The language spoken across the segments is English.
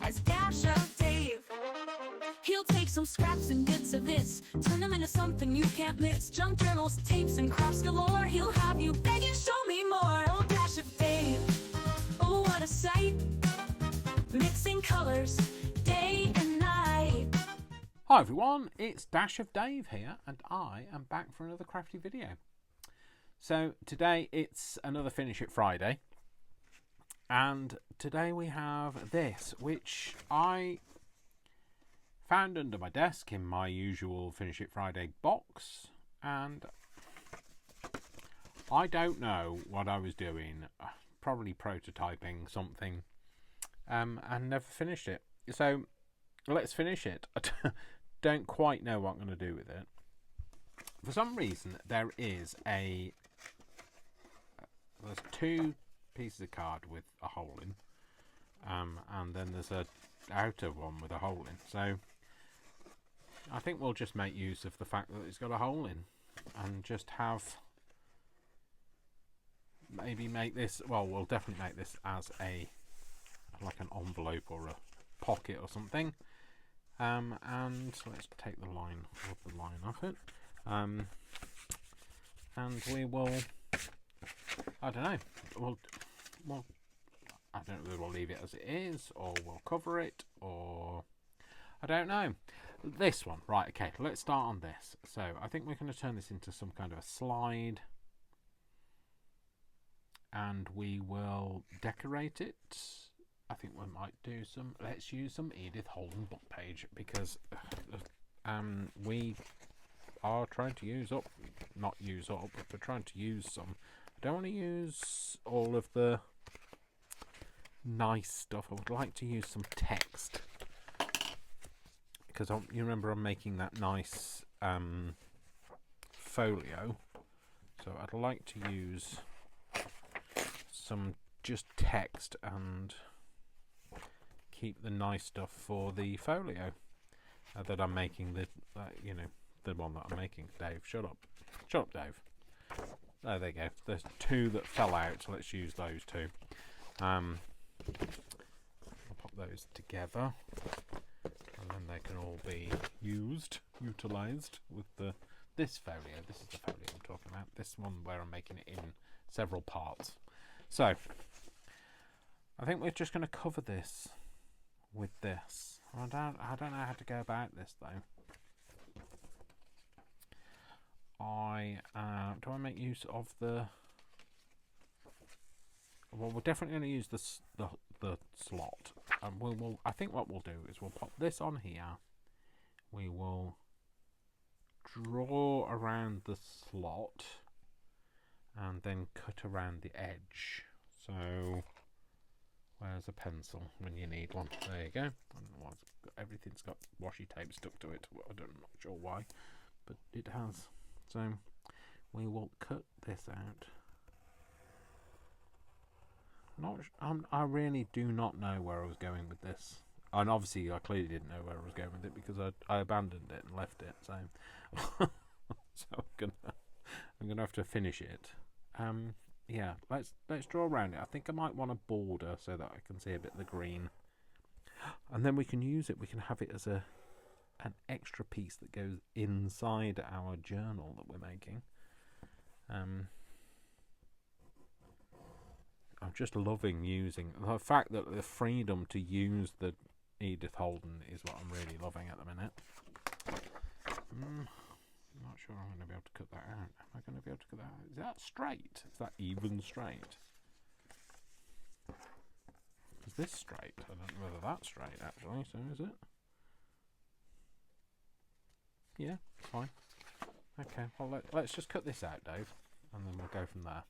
as Dash of Dave. He'll take some scraps and bits of this, turn them into something you can't miss. Junk journals, tapes, and crafts galore. He'll have you begging, show me more. Oh, Dash of Dave, oh, what a sight, mixing colors day and night. Hi everyone, it's Dash of Dave here, and I am back for another crafty video. So today it's another Finish It Friday, and today we have this, which I found under my desk in my usual Finish It Friday box, and I don't know what I was doing, probably prototyping something, and never finished it. So let's finish it. I don't quite know what I'm going to do with it. For some reason there's two pieces of card with a hole in, and then there's a outer one with a hole in, so I think we'll just make use of the fact that it's got a hole in and just have, maybe make this, well, we'll definitely make this as a, like an envelope or a pocket or something, and let's take the line off it, and we will, I don't know, I don't know whether we'll leave it as it is, or we'll cover it, or I don't know. This one, right, okay, let's start on this. So I think we're going to turn this into some kind of a slide, and we will decorate it. I think we might do some, let's use some Edith Holden book page, because we are trying to use up, not use up, but we're trying to use some. I don't want to use all of the nice stuff. I would like to use some text, because you remember I'm making that nice folio, so I'd like to use some just text and keep the nice stuff for the folio that I'm making, the one that I'm making. Dave, shut up, Dave. Oh, there you go. There's two that fell out, so let's use those two. I'll pop those together, and then they can all be utilised with this folio. This is the folio I'm talking about. This one where I'm making it in several parts. So I think we're just going to cover this with this. I don't know how to go about this though. Do I make use of the? Well, we're definitely going to use the slot, and we'll. I think what we'll do is we'll pop this on here. We will draw around the slot, and then cut around the edge. So, where's a pencil when you need one? There you go. I don't know why everything's got washi tape stuck to it. I'm not sure why, but it has. So we will cut this out. I really do not know where I was going with this, and obviously I clearly didn't know where I was going with it because I abandoned it and left it. So, so I'm gonna have to finish it. Yeah, let's draw around it. I think I might want a border so that I can see a bit of the green, and then we can use it. We can have it as an extra piece that goes inside our journal that we're making. I'm just loving using the fact that the freedom to use the Edith Holden is what I'm really loving at the minute. I'm not sure I'm going to be able to cut that out. Am I going to be able to cut that out? Is that straight? Is that even straight? Is this straight? I don't know whether that's straight actually, so is it? Yeah, fine. Okay, well let's just cut this out, Dave, and then we'll go from there.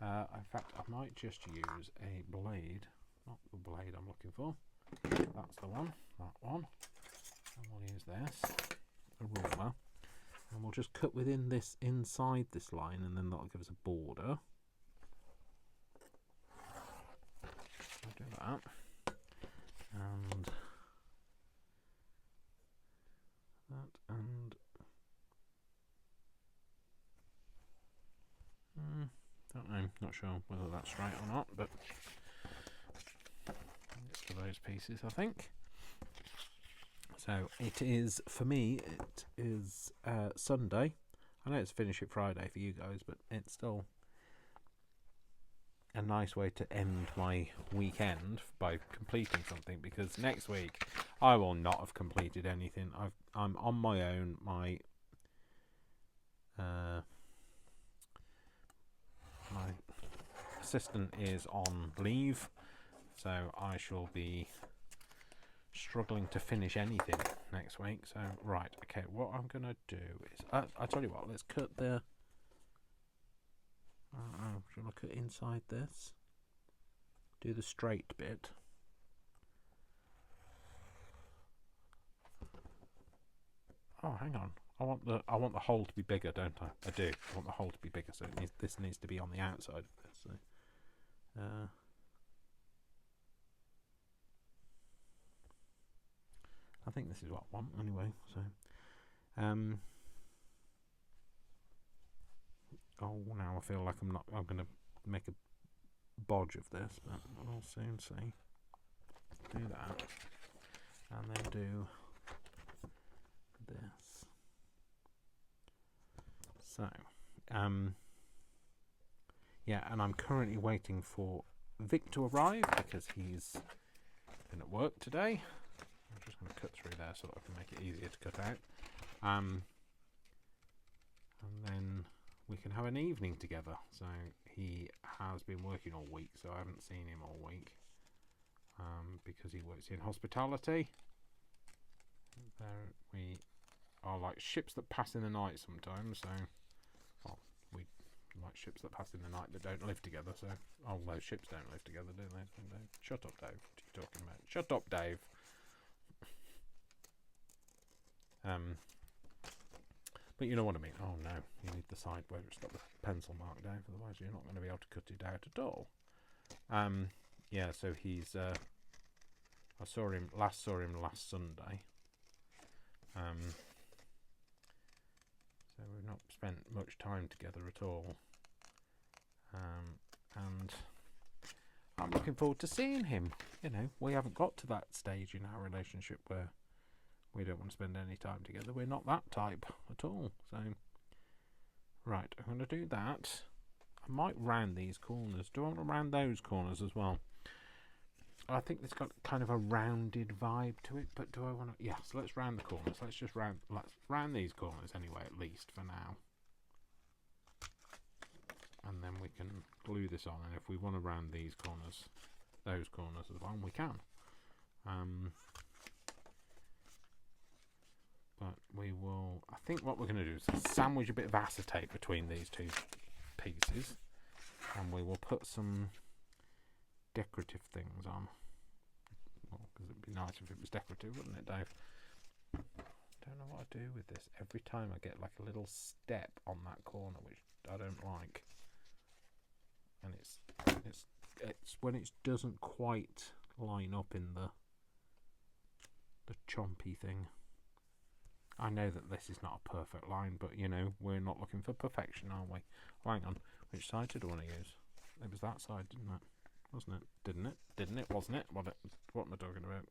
In fact, I might just use a blade, not the blade I'm looking for. That's the one, that one. And we'll use this, a ruler, and we'll just cut within this, inside this line, and then that'll give us a border. I'll do that. And that, and don't know, not sure whether that's right or not, but it's the way those pieces, I think. So it is, for me, it is Sunday. I know it's Finish It Friday for you guys, but it's still a nice way to end my weekend by completing something, because next week I will not have completed anything. I'm on my own. My my assistant is on leave, so I shall be struggling to finish anything next week. So right, okay, what I'm gonna do is I tell you what, let's cut the shall I cut inside this? Do the straight bit. Oh, hang on. I want the hole to be bigger, don't I? I do. I want the hole to be bigger, so this needs to be on the outside of this. So, I think this is what I want anyway. So, oh, now I feel like I'm going to make a bodge of this, but we'll soon see. Do that, and then do this. So, yeah, and I'm currently waiting for Vic to arrive because he's been at work today. I'm just going to cut through there so that I can make it easier to cut out. And then we can have an evening together. So he has been working all week, so I haven't seen him all week because he works in hospitality. There we are, like ships that pass in the night sometimes. So, well, we like ships that pass in the night that don't live together. So, oh, those ships don't live together, do they? Shut up, Dave. What are you talking about? Shut up, Dave. But you know what I mean. Oh no, you need the side where it's got the pencil mark down, otherwise you're not going to be able to cut it out at all. Yeah, so he's I saw him last Sunday. So we've not spent much time together at all. And I'm looking forward to seeing him. You know, we haven't got to that stage in our relationship where we don't want to spend any time together. We're not that type at all. So, right, I'm going to do that. I might round these corners. Do I want to round those corners as well? I think it's got kind of a rounded vibe to it, but do I want to? Yeah, so let's round the corners. Let's round these corners anyway, at least for now. And then we can glue this on, and if we want to round these corners, those corners as well, we can. But we will, I think what we're going to do is sandwich a bit of acetate between these two pieces, and we will put some decorative things on. Well, because it'd be nice if it was decorative, wouldn't it, Dave? Don't know what I do with this. Every time I get like a little step on that corner, which I don't like. And it's when it doesn't quite line up in the chompy thing. I know that this is not a perfect line, but you know, we're not looking for perfection, are we? Oh, hang on, which side did I want to use? It was that side, didn't it? Wasn't it? Didn't it? Didn't it? Wasn't it? What am I talking about?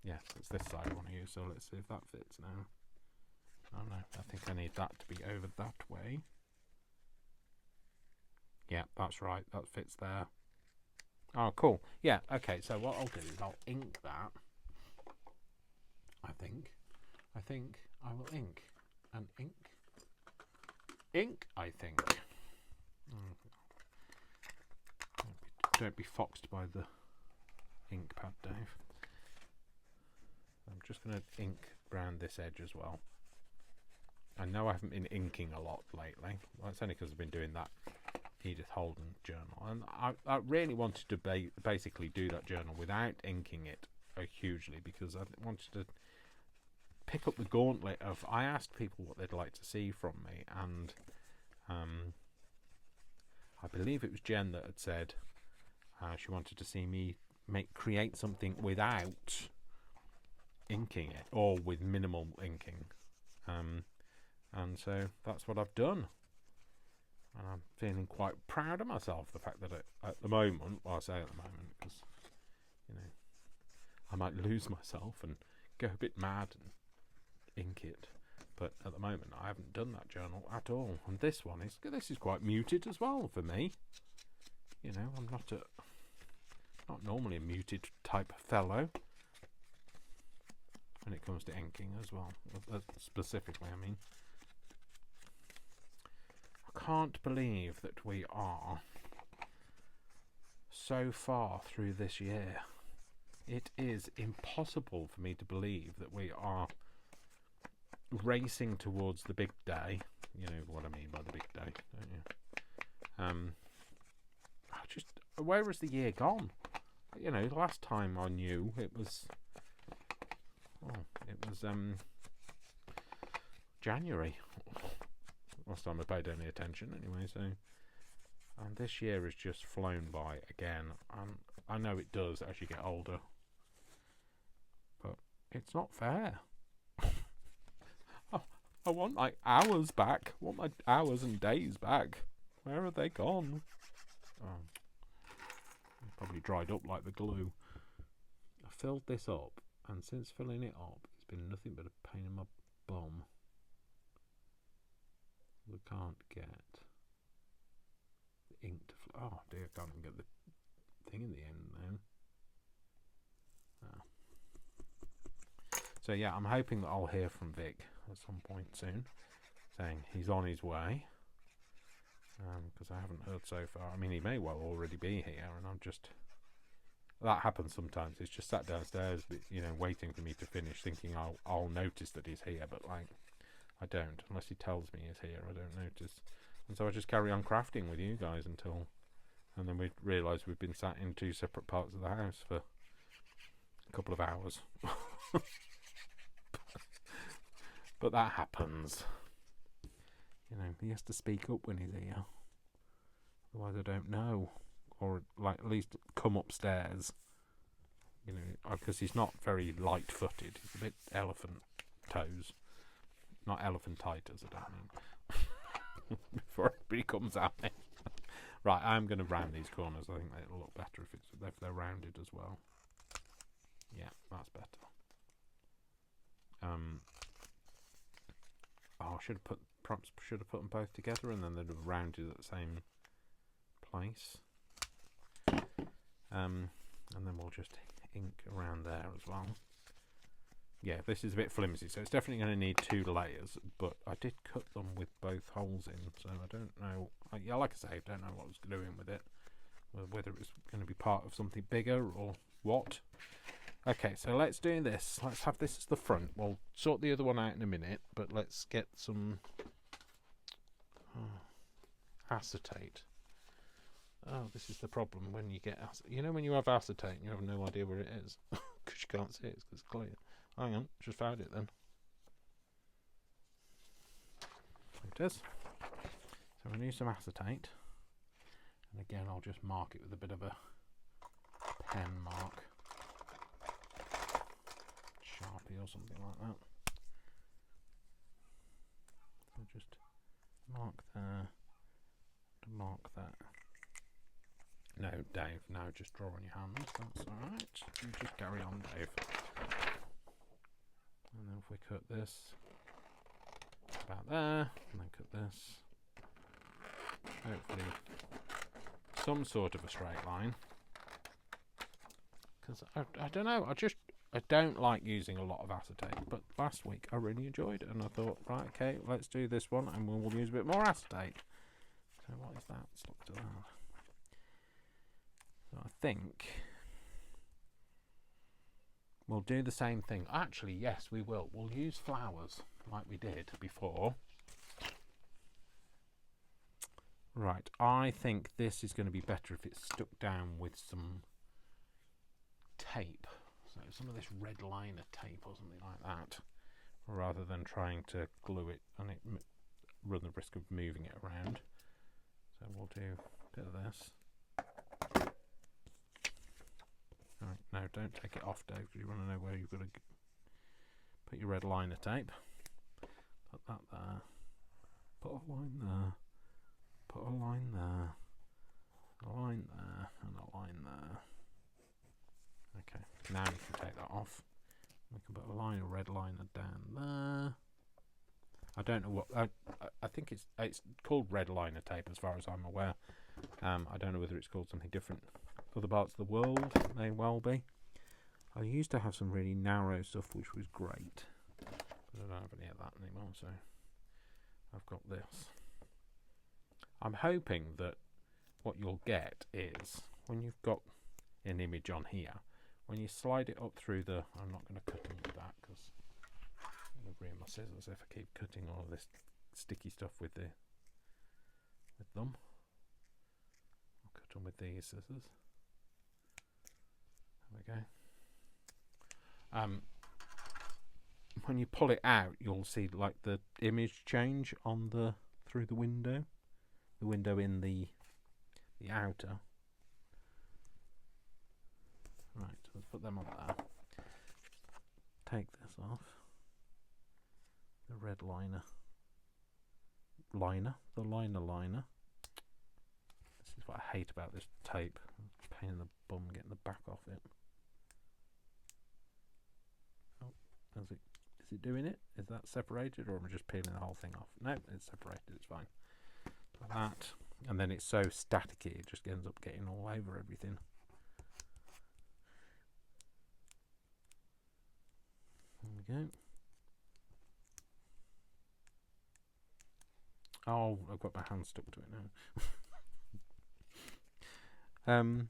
Yeah, it's this side I want to use, so let's see if that fits now. Oh no, I think I need that to be over that way. Yeah, that's right, that fits there. Oh, cool. Yeah, okay, so what I'll do is I'll ink that. I think I will ink. And ink, I think. Don't be foxed by the ink pad, Dave. I'm just going to ink around this edge as well. I know I haven't been inking a lot lately. Well, it's only because I've been doing that Edith Holden journal, and I really wanted to basically do that journal without inking it hugely, because I wanted to pick up the gauntlet of, I asked people what they'd like to see from me, and I believe it was Jen that had said she wanted to see me create something without inking it, or with minimal inking, and so that's what I've done. And I'm feeling quite proud of myself, the fact that at the moment, well I say at the moment, because, you know, I might lose myself and go a bit mad and ink it. But at the moment I haven't done that journal at all. And this is quite muted as well for me. You know, I'm not normally a muted type fellow when it comes to inking as well. Specifically, I mean. I can't believe that we are so far through this year. It is impossible for me to believe that we are racing towards the big day. You know what I mean by the big day, don't you? Where has the year gone? You know, last time I knew it was January. Last time I paid any attention anyway, so, and this year has just flown by again, and I know it does as you get older, but it's not fair. I want my hours back. I want my hours and days back. Where have they gone? Oh, probably dried up like the glue. I filled this up, and since filling it up, it's been nothing but a pain in my bum. We can't get the ink to flow. Oh dear, I can't even get the thing in the end then. Oh. So yeah, I'm hoping that I'll hear from Vic at some point soon, saying he's on his way. Because I haven't heard so far. I mean, he may well already be here, and I'm just... That happens sometimes. He's just sat downstairs, you know, waiting for me to finish, thinking I'll notice that he's here, but like, I don't. Unless he tells me he's here, I don't notice. And so I just carry on crafting with you guys until... And then we realise we've been sat in two separate parts of the house for a couple of hours. But that happens. You know, he has to speak up when he's here. Otherwise I don't know. Or, like, at least come upstairs. You know, because he's not very light-footed. He's a bit elephant toes. Not elephantitis, I don't mean. Before everybody comes at me. Right, I'm going to round these corners. I think it'll look better if they're rounded as well. Yeah, that's better. Oh, I should have put them both together, and then they'd have rounded at the same place. And then we'll just ink around there as well. Yeah, this is a bit flimsy, so it's definitely going to need 2 layers, but I did cut them with both holes in, so I don't know. Yeah, like I say, I don't know what I was doing with it, whether it was going to be part of something bigger or what. Okay, so let's do this. Let's have this as the front. We'll sort the other one out in a minute, but let's get some acetate. Oh, this is the problem when you get acetate. You know when you have acetate and you have no idea where it is? Because you can't see it, because it's clear. Hang on, just found it then. There it is. So we'll use some acetate. And again, I'll just mark it with a bit of a pen mark. Sharpie or something like that. So just mark there. Mark that. No, Dave, no, just draw on your hand. That's alright. You just carry on, Dave. And then if we cut this about there, and then cut this, hopefully some sort of a straight line. Because I don't know, I don't like using a lot of acetate, but last week I really enjoyed it, and I thought, right, okay, let's do this one, and we'll use a bit more acetate. So what is that? Let's look to that. So I think we'll do the same thing. Actually, yes, we will. We'll use flowers like we did before. Right, I think this is going to be better if it's stuck down with some tape. So some of this red liner tape or something like that, rather than trying to glue it and it run the risk of moving it around. So we'll do a bit of this. Right, no, don't take it off, Dave, because you want to know where you've got to put your red liner tape. Put that there. Put a line there. put a line there, a line there, and a line there. Okay, now you can take that off. We can put a line, a red liner down there. I don't know what I think it's called red liner tape as far as I'm aware. I don't know whether it's called something different. Other parts of the world may well be. I used to have some really narrow stuff which was great, but I don't have any of that anymore, so I've got this. I'm hoping that what you'll get is when you've got an image on here, when you slide it up through the, I'm not going to cut into that because I'm going to ruin my scissors if I keep cutting all of this sticky stuff with them. I'll cut them with these scissors. There we go. When you pull it out, you'll see like the image change on the through the window in the outer. Right, so let's put them on there. Take this off. The red liner. The liner. This is what I hate about this tape. Pain in the bum getting the back off it. Oh, is it doing it? Is that separated, or am I just peeling the whole thing off? No, it's separated, it's fine. Like that. And then it's so staticky, it just ends up getting all over everything. There we go. Oh, I've got my hand stuck to it now.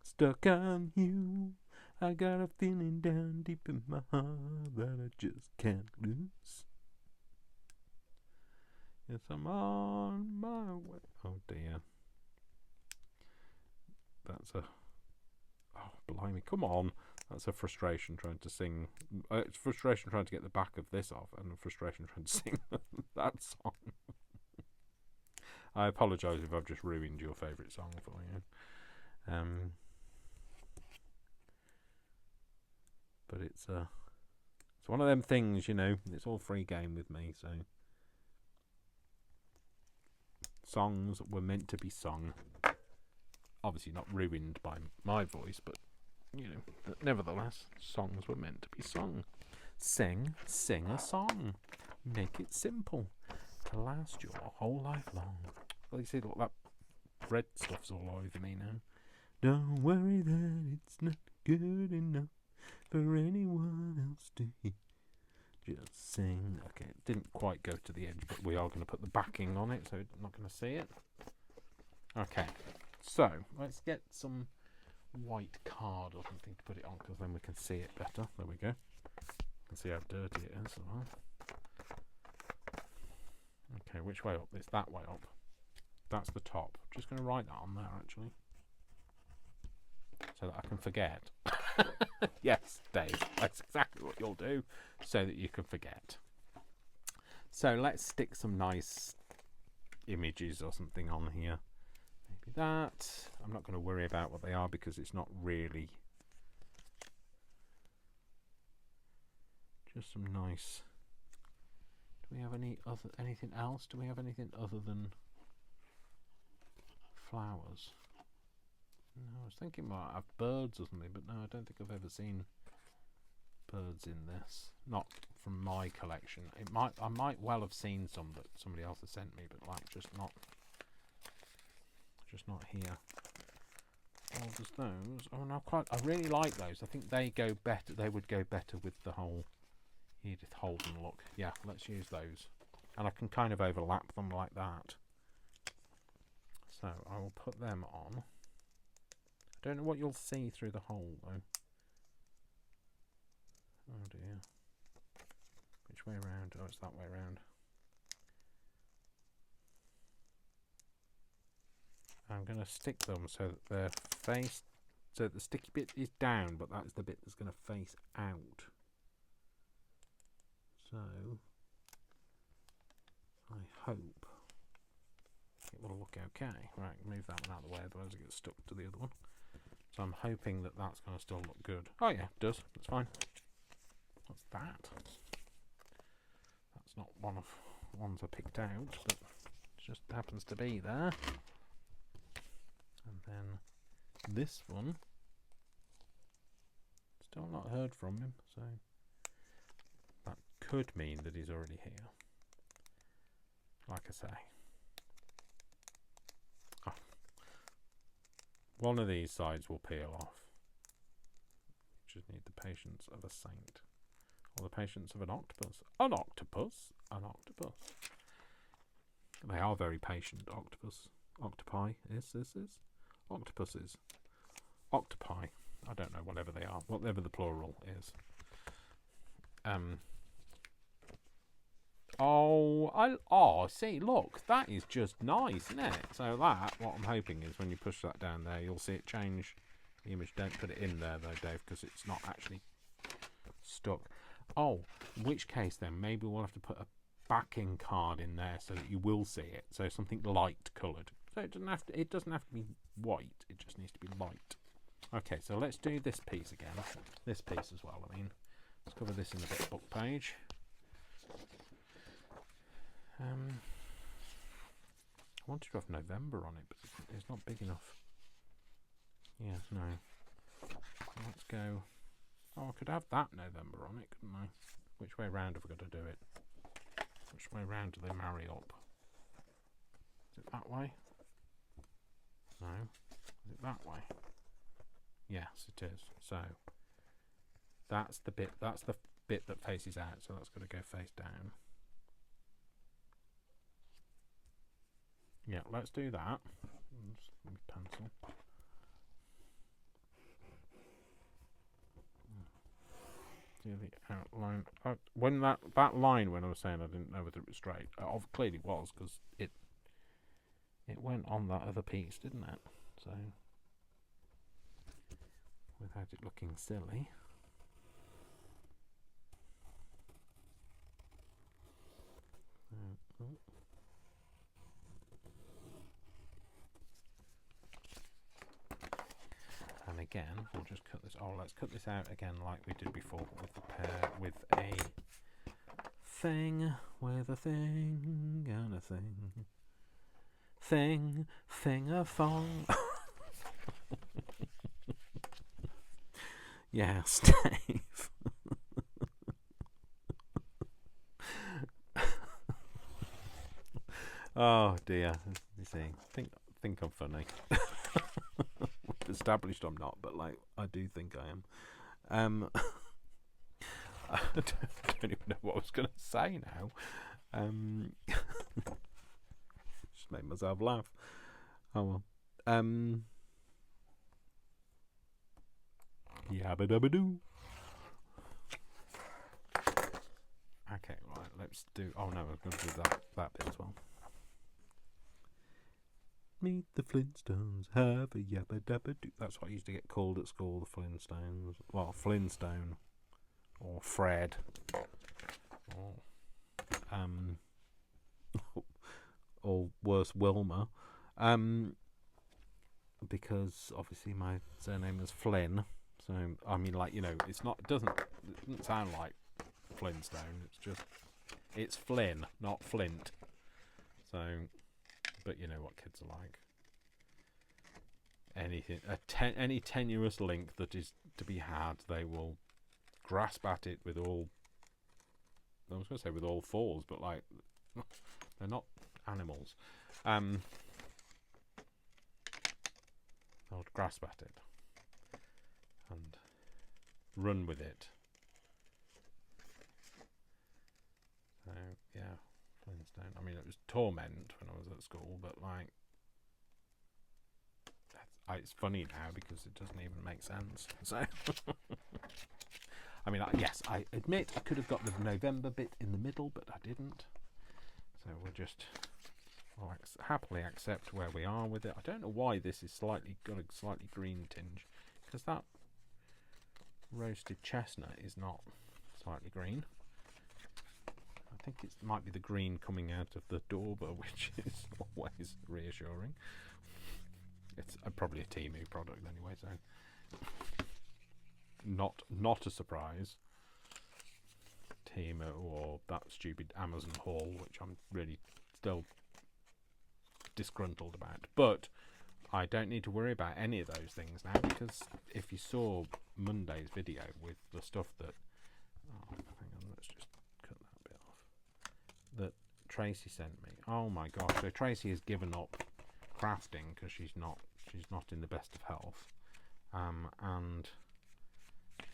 Stuck on you. I got a feeling down deep in my heart that I just can't lose. Yes, I'm on my way. Oh dear. That's a... Oh, blimey, come on. That's a frustration trying to sing. It's frustration trying to get the back of this off, and a frustration trying to sing that song. I apologise if I've just ruined your favourite song for you. But it's one of them things, you know. It's all free game with me, so songs were meant to be sung. Obviously not ruined by my voice, but you know, nevertheless, songs were meant to be sung. Sing a song. Make it simple to last your whole life long. Well, you see, look, that red stuff's all over me now. Don't worry that it's not good enough for anyone else to hear. Just sing. Okay, it didn't quite go to the edge, but we are going to put the backing on it, so you're not going to see it. Okay, so let's get some white card or something to put it on, because then we can see it better. There we go. You can see how dirty it is. Okay, which way up? It's that way up. That's the top. Just going to write that on there, actually, so that I can forget. Yes, Dave, that's exactly what you'll do, so that you can forget. So let's stick some nice images or something on here. Maybe that. I'm not going to worry about what they are because it's not really. Just some nice. Do we have anything else? Do we have anything other than flowers? No, I was thinking we might have birds or something, but no, I don't think I've ever seen birds in this. Not from my collection. I might well have seen some that somebody else has sent me, but like just not here. Oh, there's those. Oh no, I really like those. I think they go better. They would go better with the whole Edith Holden look. Yeah, let's use those, and I can kind of overlap them like that. So I will put them on. I don't know what you'll see through the hole though. Oh dear. Which way around? Oh, it's that way around. I'm going to stick them so that their face, so the sticky bit is down, but that's the bit that's going to face out. So I hope it will look okay. Right, move that one out of the way, otherwise it gets stuck to the other one. So I'm hoping that that's going to still look good. Oh yeah, it does. That's fine. What's that? That's not one of the ones I picked out, but just happens to be there. And then this one, still not heard from him, so that could mean that he's already here. Like I say. Oh. One of these sides will peel off. Just need the patience of a saint. Or the patience of an octopus. An octopus? An octopus. They are very patient, octopus. Octopi is. Octopuses. Octopi. I don't know, whatever they are. Whatever the plural is. Oh, see, look. That is just nice, isn't it? So that, what I'm hoping is when you push that down there, you'll see it change the image. Don't put it in there, though, Dave, because it's not actually stuck. Oh, in which case, then, maybe we'll have to put a backing card in there so that you will see it. So something light coloured. So it doesn't have to be white. It just needs to be light. Okay, so let's do this piece again. This piece as well, I mean. Let's cover this in the bit book page. I wanted to have November on it, but it's not big enough. Yeah, no. Let's go. Oh, I could have that November on it, couldn't I? Which way round have we got to do it? Which way round do they marry up? Is it that way? No. Is it that way? Yes, it is. So that's the bit that faces out, so that's got to go face down. Yeah, let's do that. Let me pencil. Do the outline. When that line, when I was saying I didn't know whether it was straight, clearly was, because it went on that other piece, didn't it? So without it looking silly. And again, we'll just cut this. Oh, let's cut this out again, like we did before, with the pair, with a thing, with a thing, and a thing-a-thong. Yes, Dave. Oh dear. You see, think I'm funny. We've established I'm not, but like I do think I am. I don't even know what I was going to say now. Just made myself laugh. Oh well. Yabba dabba doo. Okay, right. Let's do. Oh no, I'm going to do that bit as well. Meet the Flintstones, have a yabba dabba doo. That's what I used to get called at school, the Flintstones. Well, Flintstone. Or Fred. Or worse, Wilma. Because obviously my surname was Flynn. So, I mean, like, you know, it doesn't sound like Flintstone. It's Flynn, not Flint. So, but you know what kids are like. Anything, any tenuous link that is to be had, they will grasp at it with all. I was going to say with all fours, but like they're not animals. They'll grasp at it and run with it. So yeah, Flintstone. I mean, it was torment when I was at school, but like, it's funny now because it doesn't even make sense. So, I mean, yes, I admit I could have got the November bit in the middle, but I didn't. So I'll happily accept where we are with it. I don't know why this is got a slightly green tinge, because that roasted chestnut is not slightly green. I think it might be the green coming out of the dauber, which is always reassuring. It's probably a Temu product anyway, so not a surprise. Temu or that stupid Amazon haul, which I'm really still disgruntled about. But I don't need to worry about any of those things now, because if you saw Monday's video with the stuff that, oh, hang on, let's just cut that bit off, that Tracy sent me. Oh my gosh! So Tracy has given up crafting because she's not in the best of health, and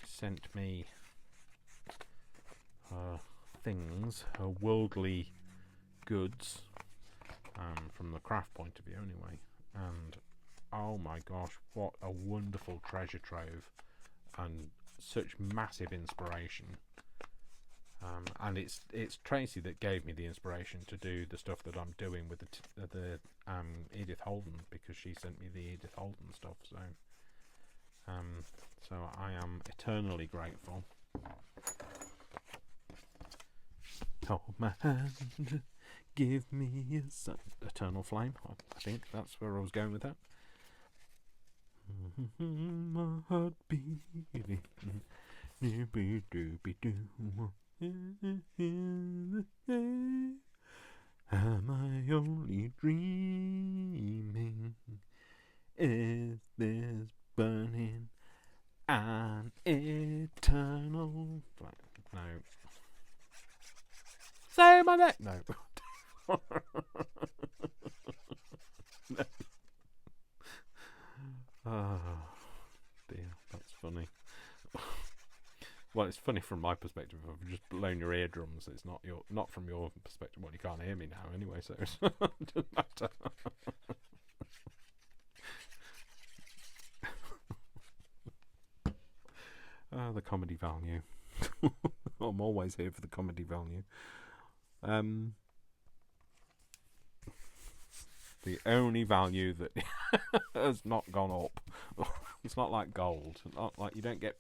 sent me things, her worldly goods, from the craft point of view anyway. And oh my gosh, what a wonderful treasure trove and such massive inspiration. And it's Tracy that gave me the inspiration to do the stuff that I'm doing with the Edith Holden, because she sent me the Edith Holden stuff. So I am eternally grateful. Hold my hand, give me a sun. Eternal flame. I think that's where I was going with that. My heart beating. Am I only dreaming? Is this burning an eternal flame? No. Say my name. No. No. Oh dear, that's funny. Well, it's funny from my perspective. I've just blown your eardrums. It's not from your perspective. Well, you can't hear me now anyway, so it doesn't matter. The comedy value. I'm always here for the comedy value. The only value that has not gone up. It's not like gold. Not like you don't get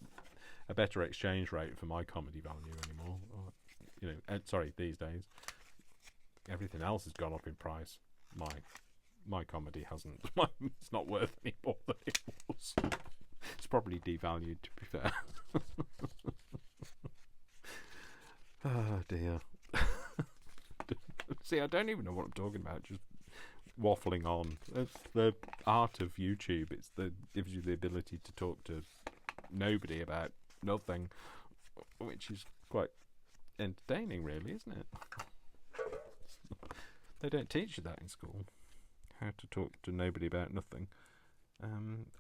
a better exchange rate for my comedy value anymore. Sorry, these days everything else has gone up in price. My comedy hasn't. It's not worth any more than it was. It's probably devalued, to be fair. Oh dear. See, I don't even know what I'm talking about. Just waffling on. It's the art of YouTube. Gives you the ability to talk to nobody about nothing, which is quite entertaining, really, isn't it? They don't teach you that in school. How to talk to nobody about nothing.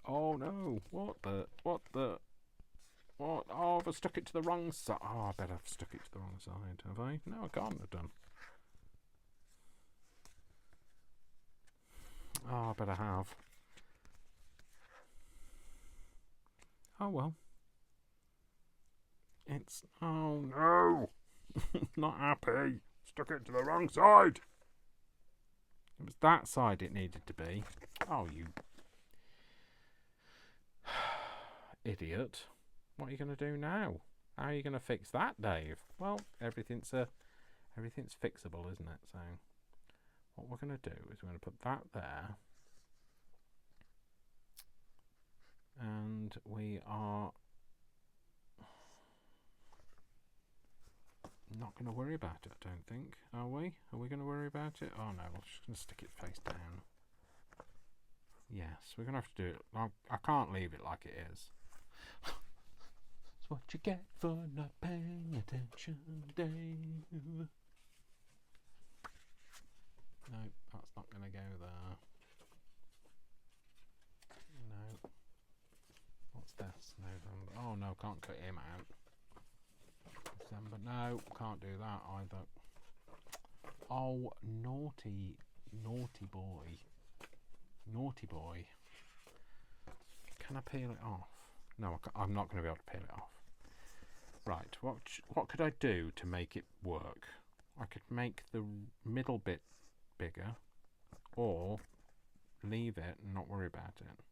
Oh no! What? Oh, have I stuck it to the wrong side? Oh, I bet I've stuck it to the wrong side. Have I? No, I can't have done. Oh, I bet I have. Oh well. Oh no! Not happy. Stuck it to the wrong side. It was that side it needed to be. Oh, you idiot. What are you going to do now? How are you going to fix that, Dave? Well, everything's fixable, isn't it? So what we're going to do is we're going to put that there. And we are not going to worry about it, I don't think. Are we? Are we going to worry about it? Oh no, we're just going to stick it face down. Yes, we're going to have to do it. I can't leave it like it is. It's what you get for not paying attention, Dave. No, that's not going to go there. No. What's this? November. Oh no, can't cut him out. December. No, can't do that either. Oh, naughty boy. Naughty boy. Can I peel it off? No, I'm not going to be able to peel it off. Right, what could I do to make it work? I could make the middle bit bigger, or leave it and not worry about it.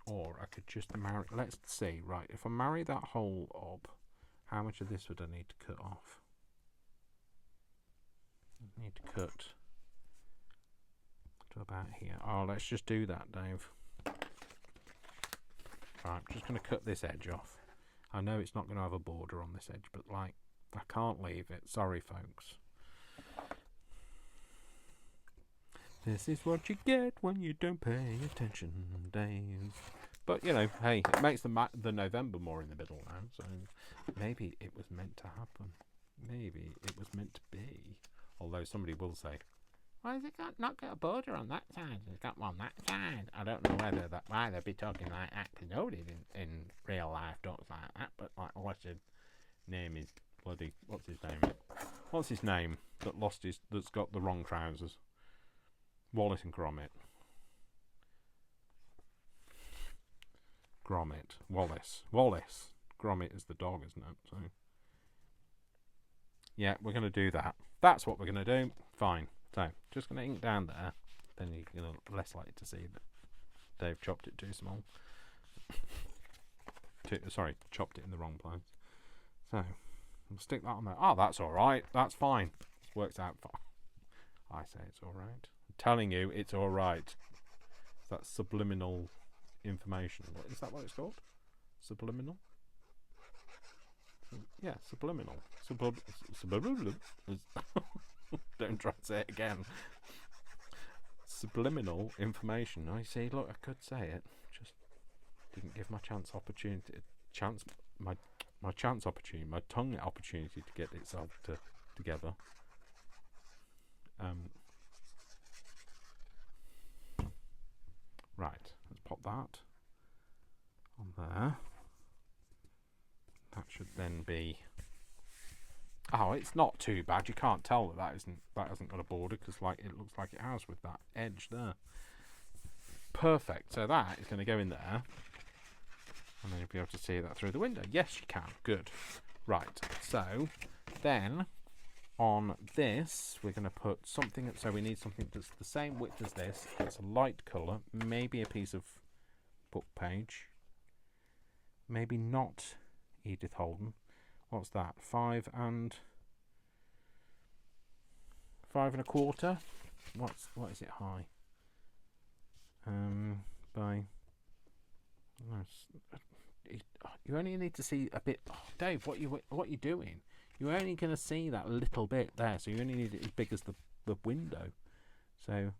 Or I could just marry. Let's see. Right, if I marry that hole up, how much of this would I need to cut off? I need to cut to about here. Oh, let's just do that, Dave. Right, I'm just going to cut this edge off. I know it's not going to have a border on this edge, but like, I can't leave it. Sorry, folks. This is what you get when you don't pay attention, Dave. But, you know, hey, it makes the November more in the middle now, so maybe it was meant to happen. Maybe it was meant to be. Although somebody will say, why has it not got a border on that side? It's got one on that side. I don't know why they'd be talking like that, because nobody in real life talks like that, but like, what's his name is bloody, what's his name? What's his name that's got the wrong trousers? Wallace and Gromit. Wallace. Gromit is the dog, isn't it? So, yeah, we're going to do that. That's what we're going to do. Fine. So, just going to ink down there. Then you're less likely to see that Dave chopped it too small. Chopped it in the wrong place. So, we'll stick that on there. Oh, that's alright. That's fine. It works out fine. I say it's alright. I'm telling you, it's alright. That's subliminal information. Is that what it's called? Subliminal? Yeah, subliminal. Subliminal. Don't try to say it again. Subliminal information. I see. Look, I could say it. Just didn't give my tongue opportunity to get itself together. Right. Let's pop that on there. That should then be. Oh, it's not too bad. You can't tell that hasn't got a border, because like it looks like it has with that edge there. Perfect. So that is going to go in there, and then you'll be able to see that through the window. Yes, you can. Good. Right. So then on this, we're going to put something. So we need something that's the same width as this. It's a light colour. Maybe a piece of book page. Maybe not Edith Holden. What's that? 5 1/4. What is it high? You only need to see a bit. Oh, Dave, what you doing? You're only going to see that little bit there, so you only need it as big as the window. So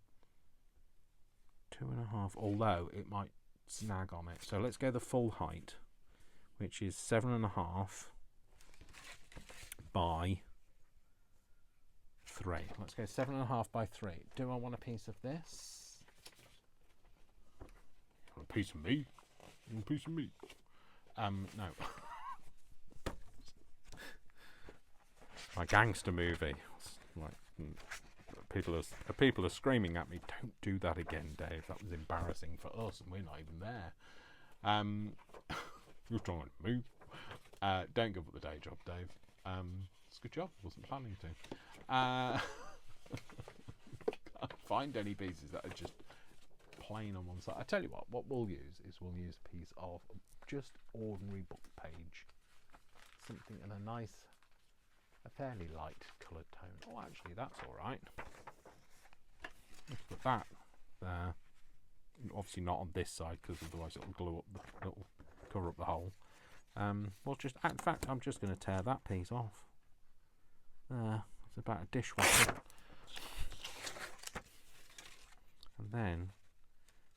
2.5. Although it might snag on it. So let's go the full height, which is 7.5 by 3. Let's go 7.5 by 3. Do I want a piece of this? A piece of me? A piece of me? No. My gangster movie. Like, people are screaming at me. Don't do that again, Dave. That was embarrassing for us, and we're not even there. You're trying to move. Don't give up the day job, Dave. It's a good job. Wasn't planning to. Can't find any pieces that are just plain on one side. I tell you what we'll use is we'll use a piece of just ordinary book page. Something in a fairly light coloured tone. Oh, actually, that's all right. Let's put that there. Obviously not on this side, because otherwise it'll cover up the hole. In fact, I'm just going to tear that piece off. There, it's about a dishwasher. And then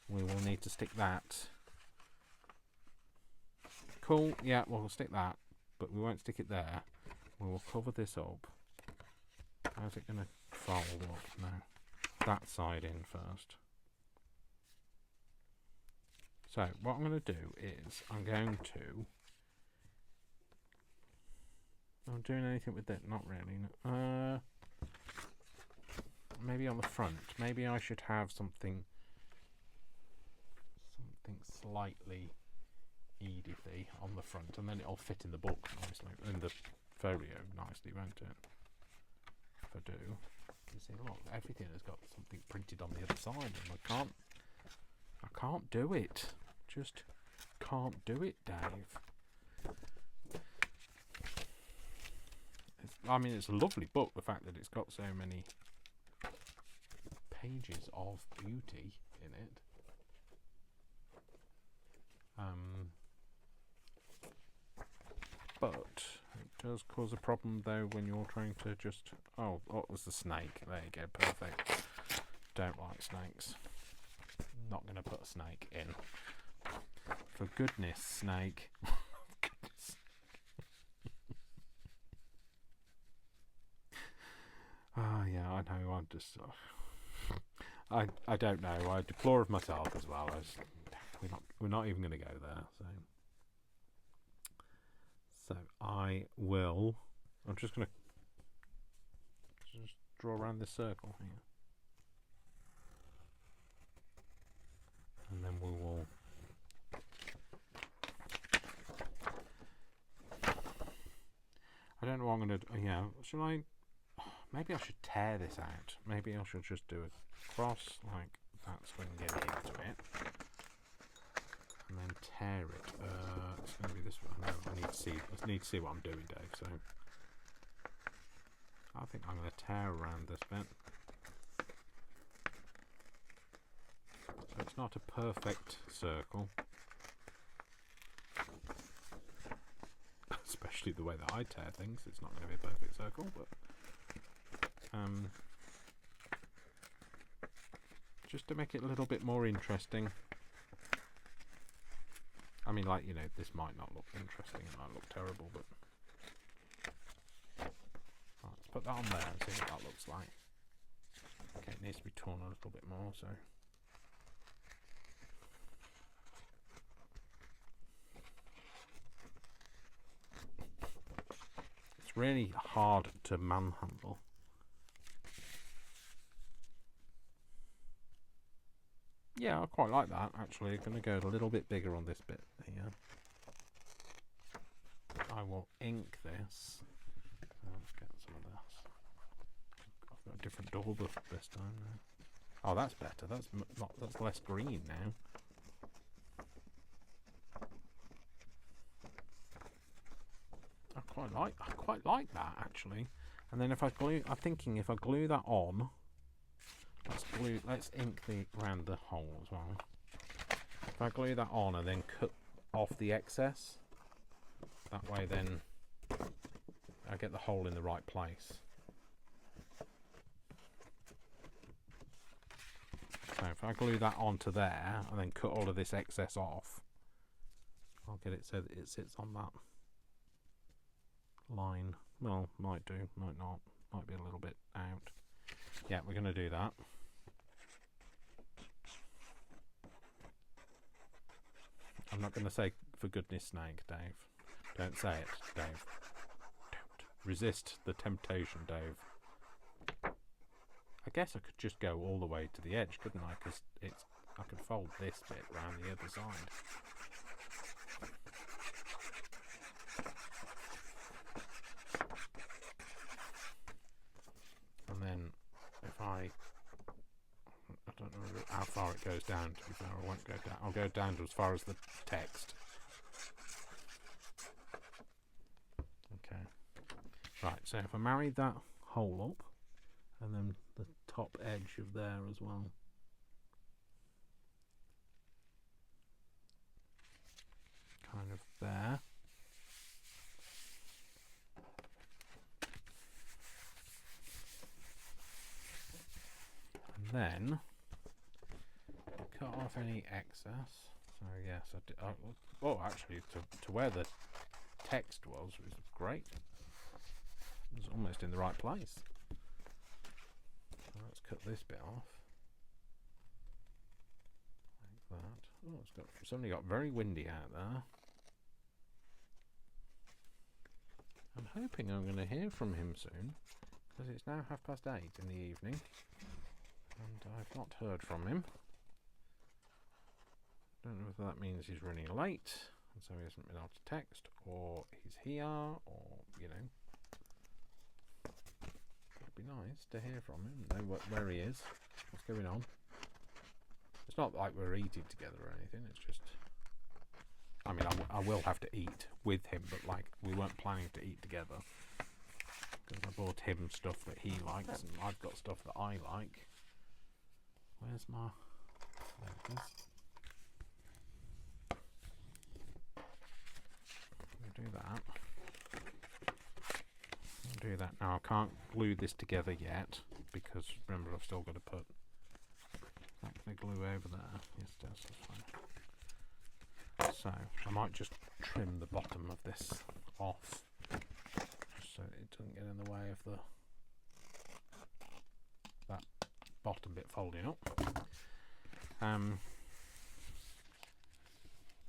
we will need to stick that. Cool, yeah, we'll stick that, but we won't stick it there. We will cover this up. How's it going to fold up now? That side in first. So what I'm going to do is I'm doing anything with it? Not really. No. Maybe on the front. Maybe I should have something slightly Edithy on the front, and then it'll fit in the book nicely, in the folio nicely, won't it? If I do, you see, look, everything has got something printed on the other side, and I can't do it. Just can't do it, Dave. It's a lovely book, the fact that it's got so many pages of beauty in it. But it does cause a problem, though, when you're trying to just... Oh, it was the snake. There you go, perfect. don't like snakes. Not going to put a snake in. For goodness snake. Goodness. Yeah, I know. I'm just. I don't know. I deplore of myself as well. We're not even going to go there. So I will. I'm just going to just draw around this circle here, and then we will. I don't know what I'm going to do. Yeah, shall I? Maybe I should tear this out. Maybe I should just do a cross like that so we can get into it. And then tear it. It's going to be this one. No, I need to see what I'm doing, Dave. So I think I'm going to tear around this bit. So it's not a perfect circle. Especially the way that I tear things, it's not going to be a perfect circle, but just to make it a little bit more interesting. I mean, like, you know, this might not look interesting, it might look terrible, but right, let's put that on there and see what that looks like. Okay, it needs to be torn a little bit more, so it's really hard to manhandle. Yeah, I quite like that, actually. I'm going to go a little bit bigger on this bit here. I will ink this. Let's get some of this. I've got a different door this time now. Oh, that's better. That's less green now. I quite like that, actually. And then if I glue, I'm thinking if I glue that on, let's ink around the hole as well. If I glue that on and then cut off the excess, that way then I get the hole in the right place. So if I glue that onto there and then cut all of this excess off, I'll get it so that it sits on that line. Well, might do, might not, might be a little bit out. Yeah, we're going to do that. I'm not going to say for goodness snake, Dave. Don't say it, Dave. Don't resist the temptation, Dave. I guess I could just go all the way to the edge, couldn't I? Because I could fold this bit around the other side. And then if I don't know how far it goes down, to be fair, I won't go down. I'll go down to as far as the text. Okay. Right, so if I marry that hole up, and then the top edge of there as well. Kind of there. And then cut off any excess. So yes, I did. Oh, actually, to where the text was great. It was almost in the right place. So let's cut this bit off. Like that. Oh, it's suddenly got very windy out there. I'm hoping I'm going to hear from him soon, because it's now 8:30 in the evening, and I've not heard from him. Don't know if that means he's running late, and so he hasn't been able to text, or he's here, or, you know. It'd be nice to hear from him, know where he is, what's going on. It's not like we're eating together or anything, it's just... I mean, I will have to eat with him, but, like, we weren't planning to eat together. Because I bought him stuff that he likes, and I've got stuff that I like. Where's my... There it is. Do that. I'll do that now. I can't glue this together yet because remember I've still got to put Not going to glue over there. Yes, it does. That's fine. So I might just trim the bottom of this off, just so it doesn't get in the way of that bottom bit folding up.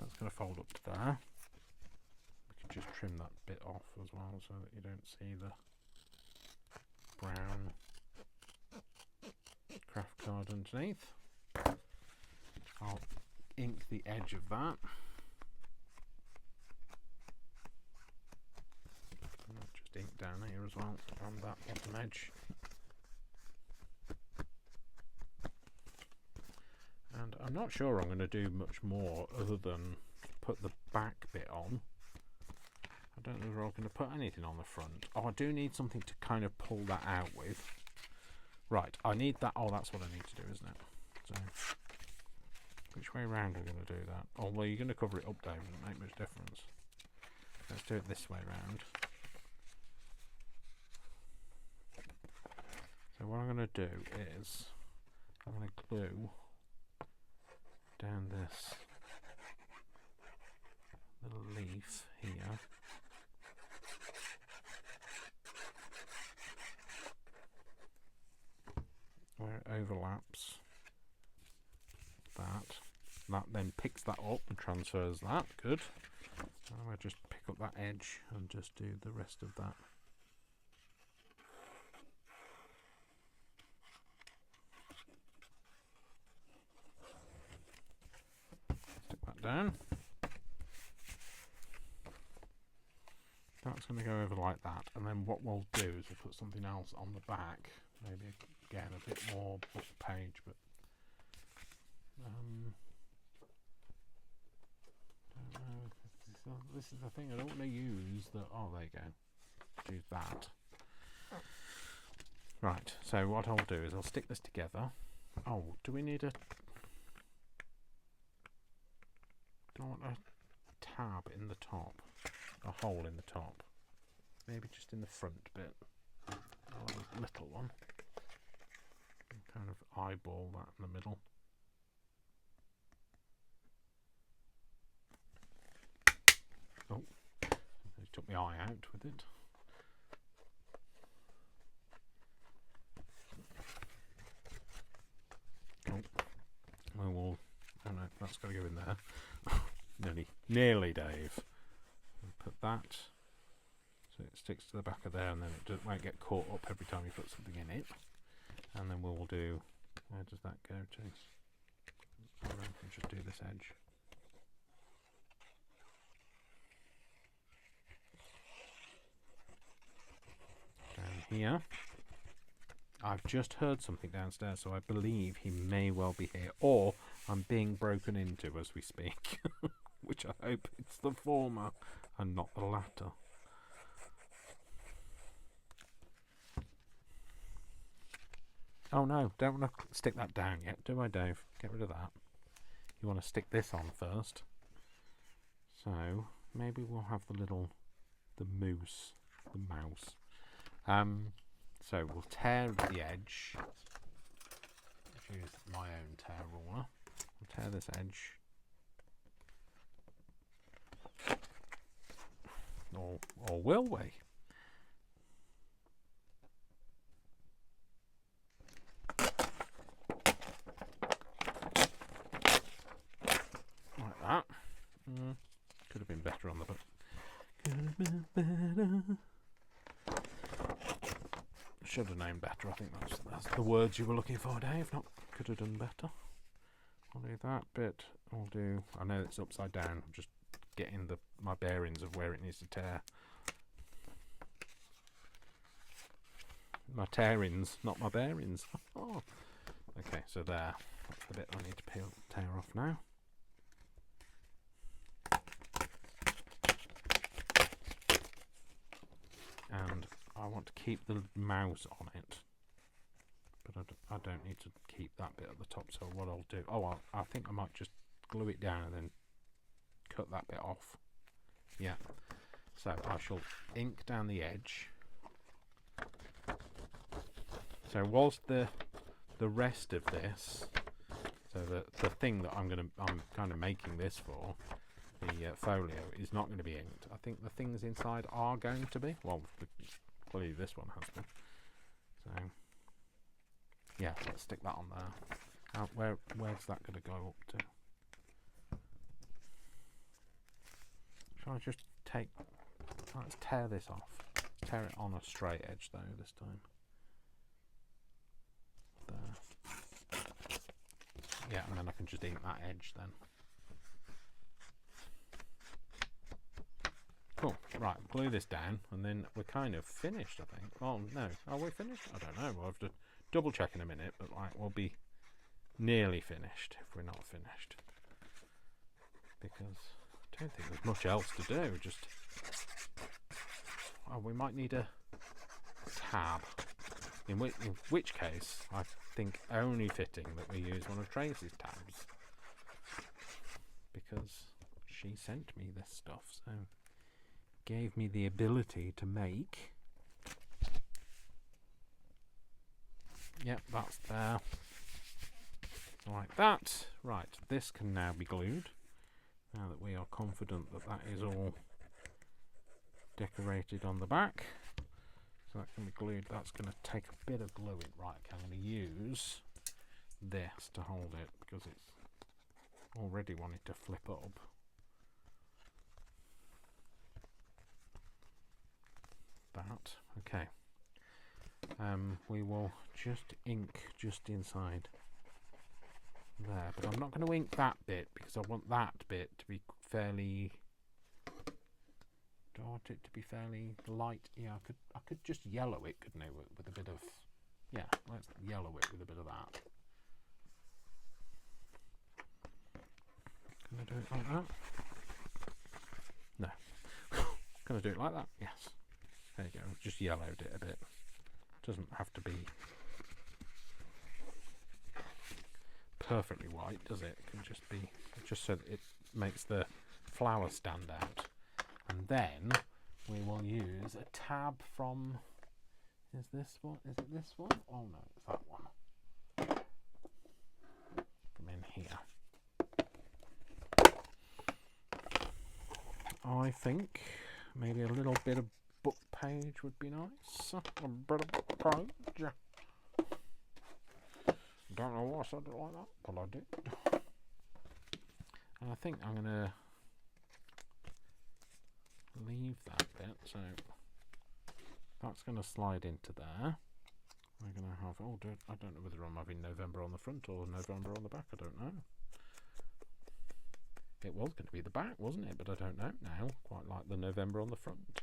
That's going to fold up to there. We could just trim that bit off as well, so that you don't see the brown craft card underneath. I'll ink the edge of that. And I'll just ink down here as well on that bottom edge. And I'm not sure I'm going to do much more other than put the back bit on. I don't know if I'm going to put anything on the front. Oh, I do need something to kind of pull that out with. Right, I need that. Oh, that's what I need to do, isn't it? So, which way round are we going to do that? Oh, well, you're going to cover it up, Dave. Doesn't make much difference. Let's do it this way round. So what I'm going to do is I'm going to glue down this little leaf here. Where it overlaps that. That then picks that up and transfers that. Good. And I just pick up that edge and just do the rest of that. Stick that down. That's going to go over like that, and then what we'll do is we'll put something else on the back, maybe again a bit more book page, but don't know. This is the thing, I don't want to use the, oh there you go, use that. Right, so what I'll do is I'll stick this together. Oh, do we need a, do I want a tab in the top? A hole in the top, maybe just in the front bit, a little one, and kind of eyeball that in the middle. Oh, I took my eye out with it. Oh, well, I don't know, that's got to go in there. Nearly, Dave. Put that so it sticks to the back of there, and then it won't get caught up every time you put something in it. And then we'll do, where does that go to? I can just do this edge. Down here. I've just heard something downstairs, so I believe he may well be here, or I'm being broken into as we speak. Which I hope it's the former and not the latter. Oh no, don't want to stick that down yet, do I, Dave? Get rid of that. You want to stick this on first. So maybe we'll have the mouse. So we'll tear the edge. I'll use my own tear ruler. We'll tear this edge. Or will we? Like that. Could have been better on the book. Could have been better. Should have known better. I think that's the words you were looking for, Dave. Not could have done better. I'll do that bit. I'll do. I know it's upside down. I'm just getting my bearings of where it needs to tear. My tearings, not my bearings. Oh. Okay, so there. That's the bit I need to tear off now. And I want to keep the mouse on it, but I don't need to keep that bit at the top. So what I'll do, I think I might just glue it down and then cut that bit off. Yeah. So I shall ink down the edge. So whilst the rest of this So the thing that I'm kind of making this for, the folio, is not going to be inked. I think the things inside are going to be. Well, clearly this one has been. So yeah, let's stick that on there. Where's that going to go up to? Shall I just take... Let's tear this off. Tear it on a straight edge though this time. There. Yeah, and then I can just ink that edge then. Cool. Right, glue this down and then we're kind of finished, I think. Oh no, are we finished? I don't know. We'll have to double check in a minute, but like we'll be nearly finished if we're not finished. Because I don't think there's much else to do. Just we might need a tab. In which case, I think only fitting that we use one of Tracy's tabs, because she sent me this stuff, so gave me the ability to make. Yep, that's there. Like that. Right, this can now be glued. Now that we are confident that that is all decorated on the back. So that can be glued. That's going to take a bit of gluing. Right, okay, I'm going to use this to hold it because it's already wanting to flip up. That, okay. We will just ink just inside there, but I'm not going to ink that bit because I want that bit to be fairly... Do I want it to be fairly light? Yeah, I could just yellow it, couldn't I, with a bit of... Yeah, let's yellow it with a bit of that. Can I do it like that? No. Can I do it like that? Yes. There you go, just yellowed it a bit. Doesn't have to be perfectly white, does it? It can just be, just so that it makes the flower stand out. And then we will use a tab from, is this one? Is it this one? Oh no, it's that one. From in here. I think maybe a little bit of book page would be nice. A bit of book page. Don't know why I said it like that, but I did. And I think I'm going to leave that bit, so that's going to slide into there. We're going to have, I don't know whether I'm having November on the front or November on the back, I don't know. It was going to be the back, wasn't it? But I don't know now. Quite like the November on the front.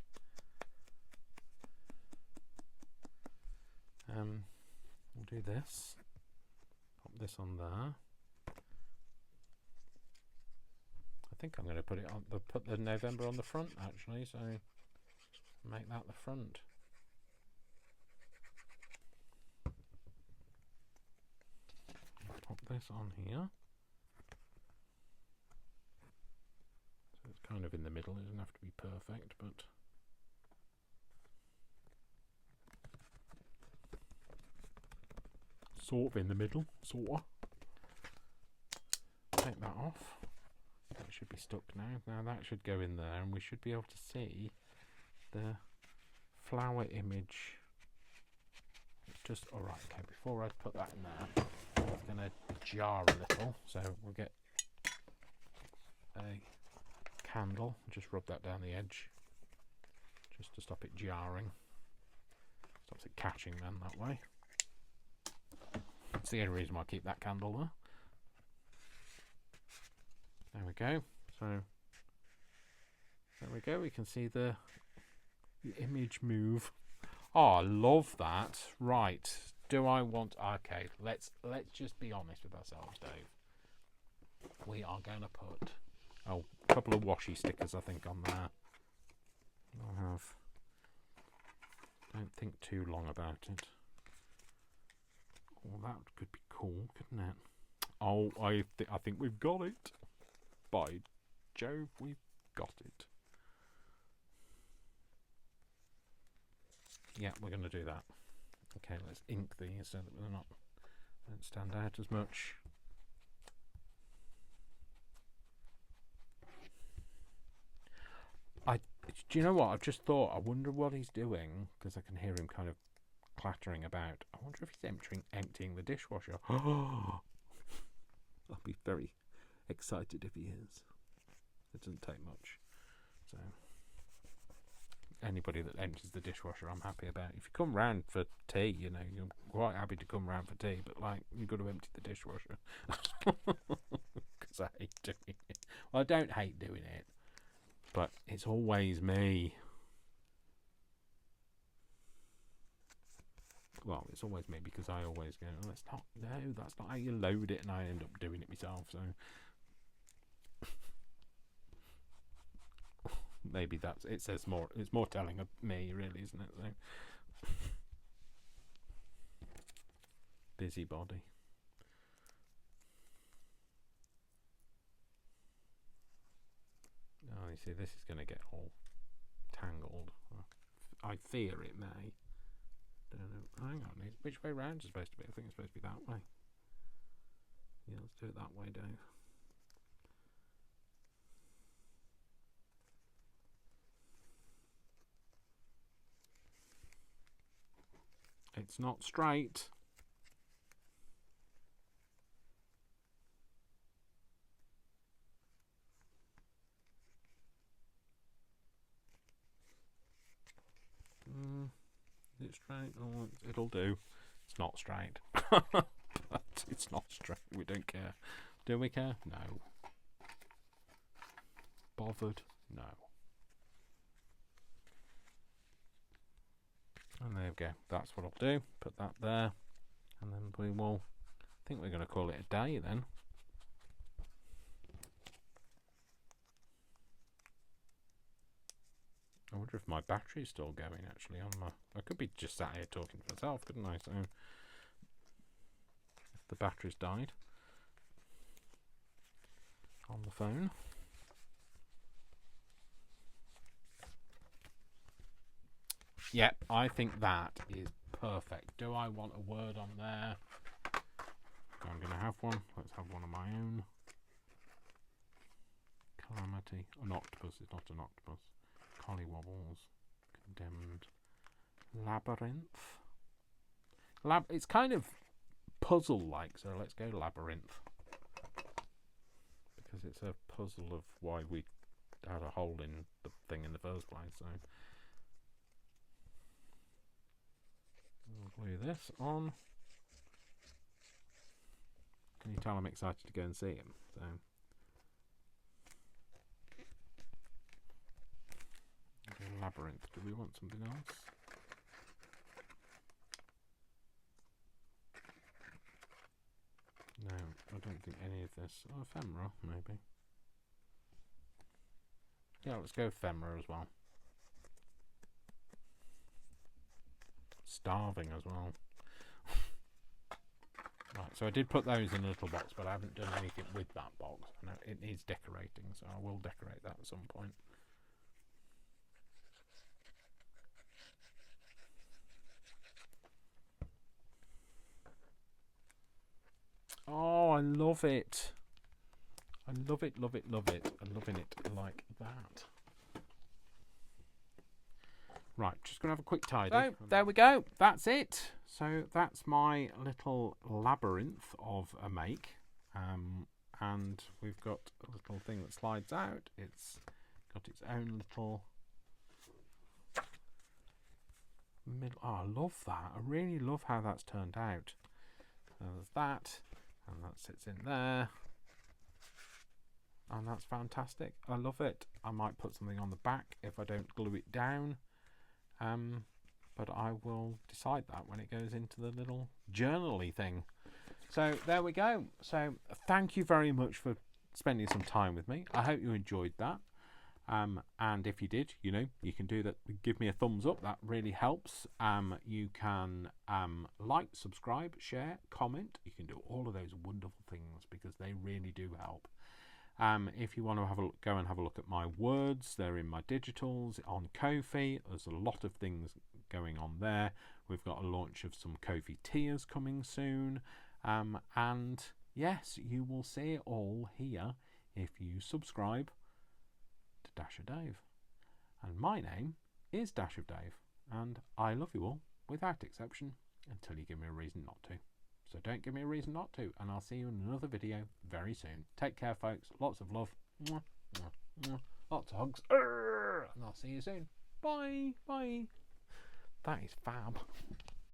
We'll do this. Pop this on there. I think I'm going to put it on put the November on the front actually, so make that the front. Pop this on here. So it's kind of in the middle, it doesn't have to be perfect, but sort of in the middle, sort of. Take that off. That should be stuck now. Now that should go in there and we should be able to see the flower image. It's just alright, okay, before I put that in there, it's going to jar a little, so we'll get a candle, just rub that down the edge, just to stop it jarring. Stops it catching then that way. That's the only reason why I keep that candle there. There we go. So there we go. We can see the image move. Oh, I love that. Right. Do I want... Okay, let's just be honest with ourselves, Dave. We are going to put a couple of washi stickers, I think, on there. I'll have... Don't think too long about it. Oh, that could be cool, couldn't it? Oh, I think we've got it. By Jove, we've got it. Yeah, we're going to do that. Okay, let's ink these so that they're not, don't stand out as much. Do you know what? I've just thought, I wonder what he's doing, because I can hear him kind of clattering about. I wonder if he's emptying the dishwasher. I'll be very excited if he is. It doesn't take much. So anybody that empties the dishwasher, I'm happy about. If you come round for tea, you know, you're quite happy to come round for tea, but like, you've got to empty the dishwasher. Because I hate doing it. Well, I don't hate doing it, but it's always me. Well, it's always me because I always go, oh, that's not how you load it, and I end up doing it myself, so maybe it says more, it's more telling of me, really, isn't it? So busybody. Oh, you see, this is going to get all tangled. I fear it may. Don't know. Hang on, which way round is it supposed to be? I think it's supposed to be that way. Yeah, let's do it that way, Dave. It's not straight. Is it straight? Oh, it'll do. It's not straight. But it's not straight. We don't care. Do we care? No. Bothered? No. And there we go. That's what I'll do. Put that there. And then we will... I think we're going to call it a day then. I wonder if my battery's still going, actually, on my... I could be just sat here talking to myself, couldn't I? So, if the battery's died on the phone. Yep, I think that is perfect. Do I want a word on there? I'm going to have one. Let's have one of my own. Calamity. An octopus is not an octopus. Collywobbles. Condemned. Labyrinth. It's kind of puzzle-like, so let's go labyrinth. Because it's a puzzle of why we had a hole in the thing in the first place, so... We'll glue this on. Can you tell I'm excited to go and see him? So... Labyrinth. Do we want something else? No, I don't think any of this. Oh, ephemera, maybe. Yeah, let's go ephemera as well. Starving as well. Right, so I did put those in a little box, but I haven't done anything with that box. I know it needs decorating, so I will decorate that at some point. Oh, I love it. I love it, love it, love it. I'm loving it like that. Right, just going to have a quick tidy. So, there we go. That's it. So that's my little labyrinth of a make. And we've got a little thing that slides out. It's got its own little... middle. Oh, I love that. I really love how that's turned out. So there's that. And that sits in there. And that's fantastic. I love it. I might put something on the back if I don't glue it down. But I will decide that when it goes into the little journal-y thing. So there we go. So thank you very much for spending some time with me. I hope you enjoyed that. And if you did, you know, you can do that. Give me a thumbs up. That really helps. You can like, subscribe, share, comment. You can do all of those wonderful things because they really do help. If you want to go and have a look at my words, they're in my digitals on Ko-fi. There's a lot of things going on there. We've got a launch of some Ko-fi tiers coming soon. And yes, you will see it all here if you subscribe to Dasher Dave. And my name is Dash of Dave, and I love you all without exception until you give me a reason not to. So don't give me a reason not to, and I'll see you in another video very soon. Take care, folks. Lots of love. Mwah, mwah, mwah. Lots of hugs. And I'll see you soon. Bye. Bye. That is fab.